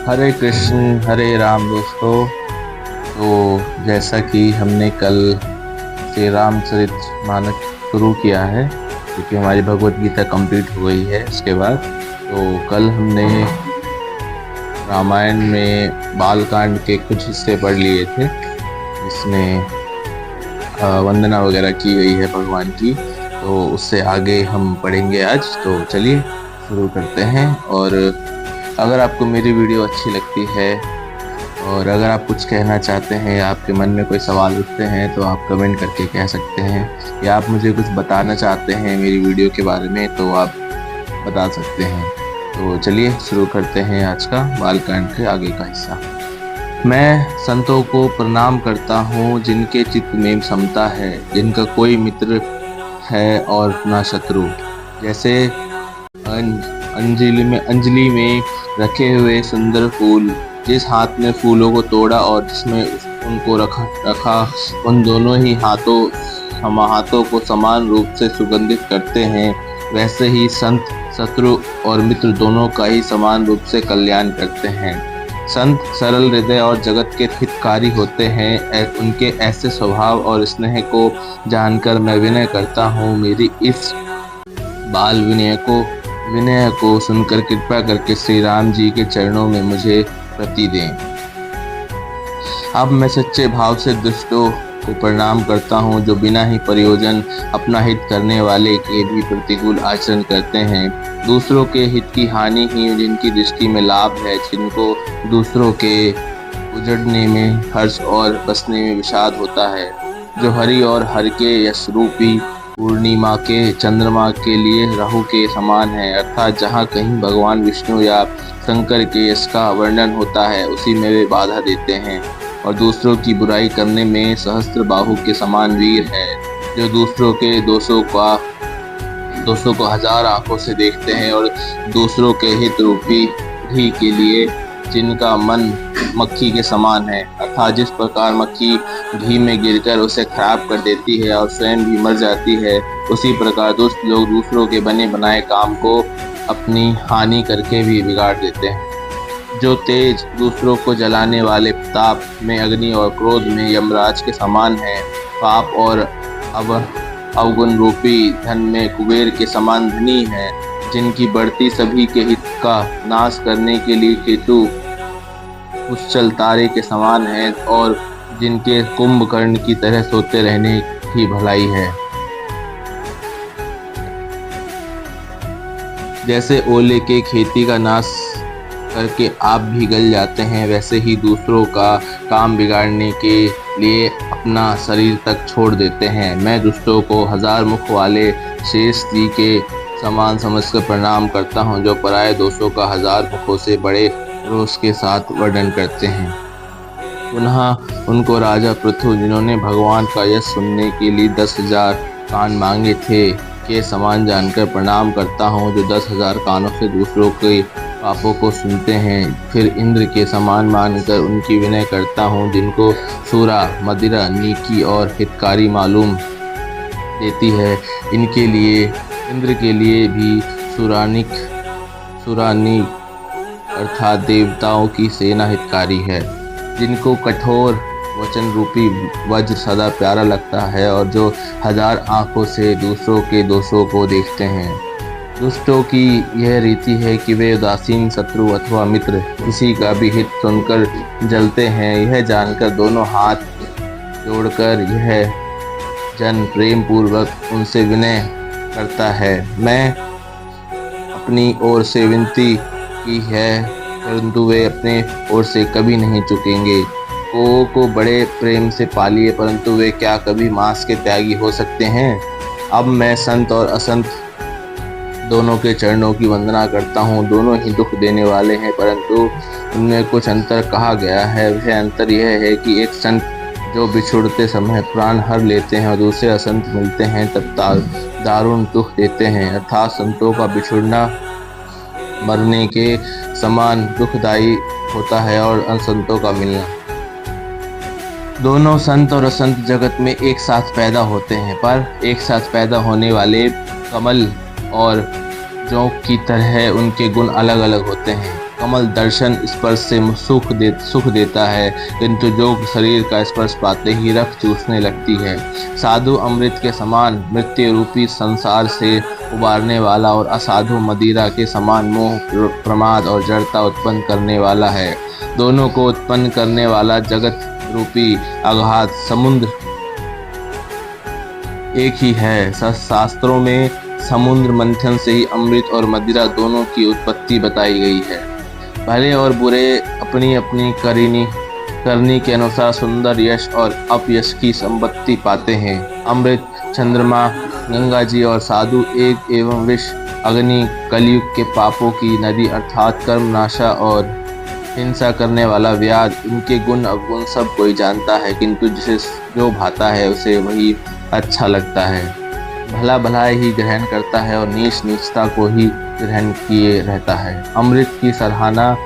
हरे कृष्ण हरे राम दोस्तों। तो जैसा कि हमने कल श्री रामचरित मानस शुरू किया है, क्योंकि हमारी भगवत गीता कंप्लीट हो गई है इसके बाद। तो कल हमने रामायण में बालकांड के कुछ हिस्से पढ़ लिए थे, जिसमें वंदना वगैरह की गई है भगवान की। तो उससे आगे हम पढ़ेंगे आज। तो चलिए शुरू करते हैं। और अगर आपको मेरी वीडियो अच्छी लगती है और अगर आप कुछ कहना चाहते हैं या आपके मन में कोई सवाल उठते हैं, तो आप कमेंट करके कह सकते हैं, या आप मुझे कुछ बताना चाहते हैं मेरी वीडियो के बारे में, तो आप बता सकते हैं। तो चलिए शुरू करते हैं आज का बालकांड के आगे का हिस्सा। मैं संतों को प्रणाम करता हूँ जिनके चित्त में समता है, जिनका कोई मित्र है और ना शत्रु। जैसे अंजलि में रखे हुए सुंदर फूल, जिस हाथ में फूलों को तोड़ा और जिसमें उनको रखा उन दोनों ही हाथों को समान रूप से सुगंधित करते हैं, वैसे ही संत शत्रु और मित्र दोनों का ही समान रूप से कल्याण करते हैं। संत सरल हृदय और जगत के हितकारी होते हैं। उनके ऐसे स्वभाव और स्नेह को जानकर मैं विनय करता हूँ, मेरी इस बाल विनय को सुनकर कृपा करके श्री राम जी के चरणों में मुझे प्रति दें। अब मैं सच्चे भाव से दुष्टों को प्रणाम करता हूँ, जो बिना ही प्रयोजन अपना हित करने वाले के भी प्रतिकूल आचरण करते हैं। दूसरों के हित की हानि ही जिनकी दृष्टि में लाभ है, जिनको दूसरों के उजड़ने में हर्ष और बसने में विषाद होता है, जो हरि और हर के यश रूपी पूर्णिमा के चंद्रमा के लिए राहु के समान है। अर्थात जहाँ कहीं भगवान विष्णु या शंकर के यश का वर्णन होता है, उसी में वे बाधा देते हैं। और दूसरों की बुराई करने में सहस्त्र बाहु के समान वीर है, जो दूसरों के दोषों को हजार आंखों से देखते हैं, और दूसरों के हित रूपी घी के लिए जिनका मन मक्खी के समान है। अर्थात जिस प्रकार मक्खी घी में गिरकर उसे खराब कर देती है और स्वयं भी मर जाती है, उसी प्रकार दुष्ट लोग दूसरों के बने बनाए काम को अपनी हानि करके भी बिगाड़ देते हैं। जो तेज दूसरों को जलाने वाले ताप में अग्नि और क्रोध में यमराज के समान है, पाप और अवगुण रूपी धन में कुबेर के समान धनी है, जिनकी बढ़ती सभी के हित का नाश करने के लिए केतु उच्चल तारे के समान है, और जिनके कुंभकर्ण की तरह सोते रहने की भलाई है। जैसे ओले के खेती का नाश करके आप भी गल जाते हैं, वैसे ही दूसरों का काम बिगाड़ने के लिए अपना शरीर तक छोड़ देते हैं। मैं दुष्टों को हजार मुख वाले शेष जी के समान समझकर प्रणाम करता हूँ, जो पराये दोषों का हजार मुखों से बड़े रोष के साथ वर्णन करते हैं। पुनः उनको राजा पृथु, जिन्होंने भगवान का यश सुनने के लिए 10,000 कान मांगे थे, के समान जानकर प्रणाम करता हूँ, जो 10,000 कानों से दूसरों के पापों को सुनते हैं। फिर इंद्र के समान मानकर उनकी विनय करता हूँ, जिनको सूरा मदिरा नीकी और हितकारी मालूम देती है। इंद्र के लिए भी सुरानी अर्थात देवताओं की सेना हितकारी है, जिनको कठोर वचन रूपी वज्र सदा प्यारा लगता है, और जो हजार आंखों से दूसरों के दोषों को देखते हैं। दुष्टों की यह रीति है कि वे उदासीन शत्रु अथवा मित्र किसी का भी हित सुनकर जलते हैं। यह जानकर दोनों हाथ जोड़कर यह जन प्रेम पूर्वक उनसे विनय करता है। मैं अपनी ओर से विनती की है, परंतु वे अपने ओर से कभी नहीं चुकेंगे। को बड़े प्रेम से पालिए, परंतु वे क्या कभी मांस के त्यागी हो सकते हैं। अब मैं संत और असंत दोनों के चरणों की वंदना करता हूँ। दोनों ही दुख देने वाले हैं, परंतु उनमें कुछ अंतर कहा गया है। वह अंतर यह है कि एक संत जो बिछुड़ते समय प्राण हर लेते हैं, और दूसरे असंत मिलते हैं तब दारुण दुख देते हैं। अर्थात संतों का बिछुड़ना मरने के समान दुखदायी होता है, और असंतों का मिलना। दोनों संत और असंत जगत में एक साथ पैदा होते हैं, पर एक साथ पैदा होने वाले कमल और जौं की तरह उनके गुण अलग अलग होते हैं। कमल दर्शन स्पर्श से सुख देता है, किंतु जो शरीर का स्पर्श पाते ही रक्त चूसने लगती है। साधु अमृत के समान मृत्यु रूपी संसार से उबारने वाला और असाधु मदिरा के समान मोह, प्रमाद और जड़ता उत्पन्न करने वाला है। दोनों को उत्पन्न करने वाला जगत रूपी अगाध समुद्र एक ही है। शास्त्रों में समुद्र मंथन से ही अमृत और मदिरा दोनों की उत्पत्ति बताई गई है। भले और बुरे अपनी अपनी करनी के अनुसार सुंदर यश और अपयश की संपत्ति पाते हैं। अमृत, चंद्रमा, गंगा जी और साधु एक एवं विष, अग्नि, कलयुग के पापों की नदी अर्थात कर्मनाशा और हिंसा करने वाला व्याध, इनके गुण अवगुण सब कोई जानता है, किंतु जिसे जो भाता है उसे वही अच्छा लगता है। भला भलाई ही ग्रहण करता है और नीच नीचता को ही ग्रहण किए रहता है। अमृत की सराहना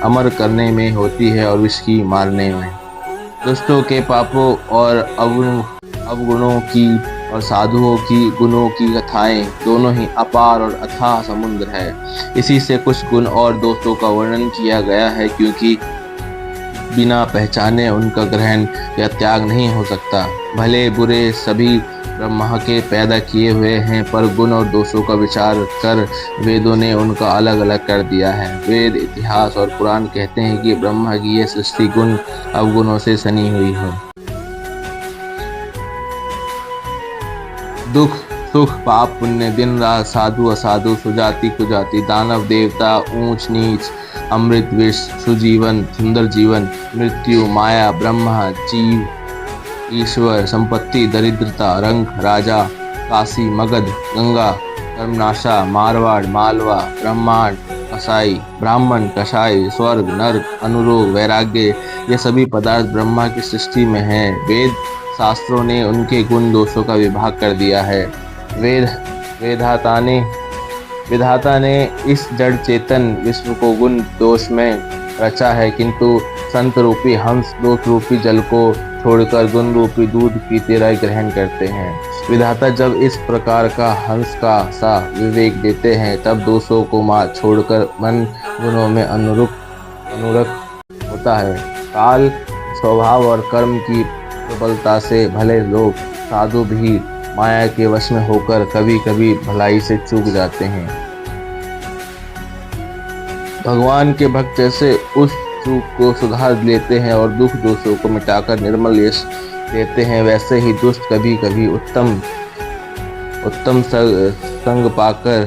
अमर करने में होती है और विष की मारने में। दुष्टों के पापों और अवगुणों की और साधुओं की गुणों की कथाएं दोनों ही अपार और अथाह समुद्र है। इसी से कुछ गुण और दोषों का वर्णन किया गया है, क्योंकि बिना पहचाने उनका ग्रहण या त्याग नहीं हो सकता। भले बुरे सभी ब्रह्मा के पैदा किए हुए हैं, पर गुण और दोषों का विचार कर वेदों ने उनका अलग अलग कर दिया है। वेद, इतिहास और पुराण कहते हैं कि ब्रह्मा की यह सृष्टि गुण अवगुणों से सनी हुई है। दुख सुख, पाप पुण्य, दिन रात, साधु असाधु, सुजाति कुजाति, दानव देवता, ऊंच नीच, अमृत विष, सुजीवन सुंदर जीवन, मृत्यु, माया, ब्रह्मा, जीव, ईश्वर, संपत्ति, दरिद्रता, रंग, राजा, काशी, मगध, गंगा, कर्मनाशा, मारवाड़, मालवा, ब्राह्मण, कसाई, स्वर्ग, नर्क, अनुरोग, वैराग्य, ये सभी पदार्थ ब्रह्मा की सृष्टि में हैं। वेद शास्त्रों ने उनके गुण दोषों का विभाग कर दिया है। विधाता ने इस जड़ चेतन विश्व को गुण दोष में रचा है, किंतु संत रूपी हंस दोष रूपी जल को छोड़कर गुण रूपी दूध की तरह ग्रहण करते हैं। विधाता जब इस प्रकार का हंस का सा विवेक देते हैं, तब दोषों को मार छोड़कर मन गुणों में अनुरक्त होता है। काल, स्वभाव और कर्म की प्रबलता से भले लोग साधु भी माया के वश में होकर कभी कभी भलाई से चूक जाते हैं। भगवान के भक्त जैसे उस चूक को सुधार लेते हैं और दुख दोषों को मिटाकर निर्मल यश देते हैं, वैसे ही दुष्ट कभी कभी उत्तम संग पाकर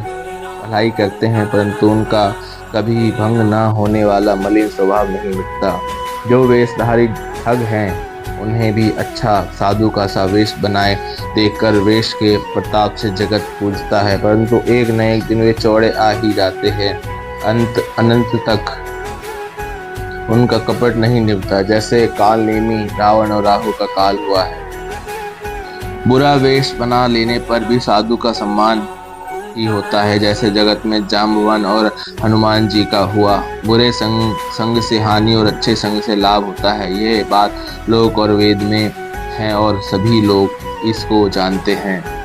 भलाई करते हैं, परंतु उनका कभी भंग न होने वाला मलिन स्वभाव नहीं मिटता। जो वेशधारी ठग हैं, उन्हें भी अच्छा साधु का सा वेश बनाए देखकर वेश के प्रताप से जगत पूजता है, परंतु एक न एक दिन वे चौड़े आ ही जाते हैं। अनंत तक उनका कपट नहीं निभता, जैसे काल नेमी रावण और राहु का काल हुआ है। बुरा वेश बना लेने पर भी साधु का सम्मान ही होता है, जैसे जगत में जाम्बवन और हनुमान जी का हुआ। बुरे संग से हानि और अच्छे संग से लाभ होता है, यह बात लोक और वेद में है और सभी लोग इसको जानते हैं।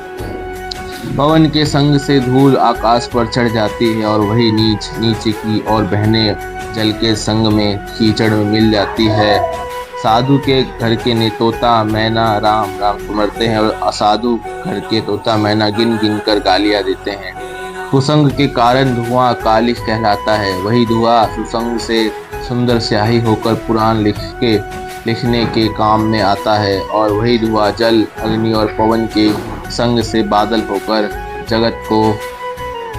पवन के संग से धूल आकाश पर चढ़ जाती है और वही नीचे की और बहने जल के संग में कीचड़ में मिल जाती है। साधु के घर के ने तोता मैना राम राम सुमरते हैं और असाधु घर के तोता मैना गिन गिन कर गालियां देते हैं। कुसंग के कारण धुआं कालिख कहलाता है, वही धुआं सुसंग से सुंदर स्याही होकर पुराण लिखने के काम में आता है, और वही धुआं जल, अग्नि और पवन के संग से बादल होकर जगत को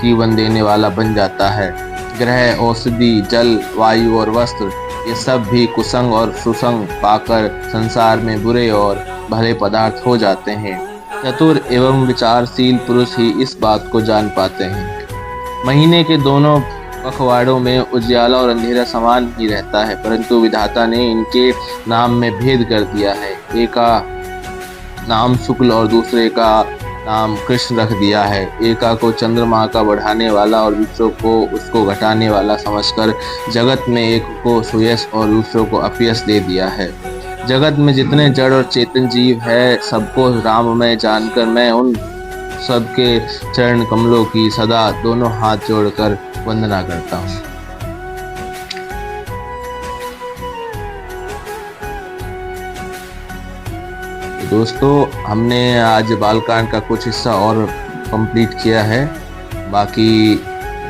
जीवन देने वाला बन जाता है। ग्रह, औषधि, जल, वायु और वस्त्र, ये सब भी कुसंग और सुसंग पाकर संसार में बुरे और भले पदार्थ हो जाते हैं। चतुर एवं विचारशील पुरुष ही इस बात को जान पाते हैं। महीने के दोनों पखवाड़ों में उजियाला और अंधेरा समान ही रहता है, परंतु विधाता ने इनके नाम में भेद कर दिया है। एक का नाम शुक्ल और दूसरे का नाम कृष्ण रख दिया है। एका को चंद्रमा का बढ़ाने वाला और दूसरों को उसको घटाने वाला समझकर जगत में एक को सुयश और दूसरों को अपयश दे दिया है। जगत में जितने जड़ और चेतन जीव है, सबको राममय जानकर मैं उन सबके चरण कमलों की सदा दोनों हाथ जोड़कर वंदना करता हूँ। तो दोस्तों, हमने आज बालकांड का कुछ हिस्सा और कंप्लीट किया है, बाकी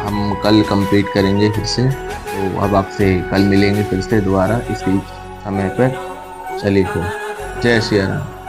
हम कल कंप्लीट करेंगे फिर से। तो अब आपसे कल मिलेंगे फिर से दोबारा इसी समय पर। चलिए फिर, जय श्री राम।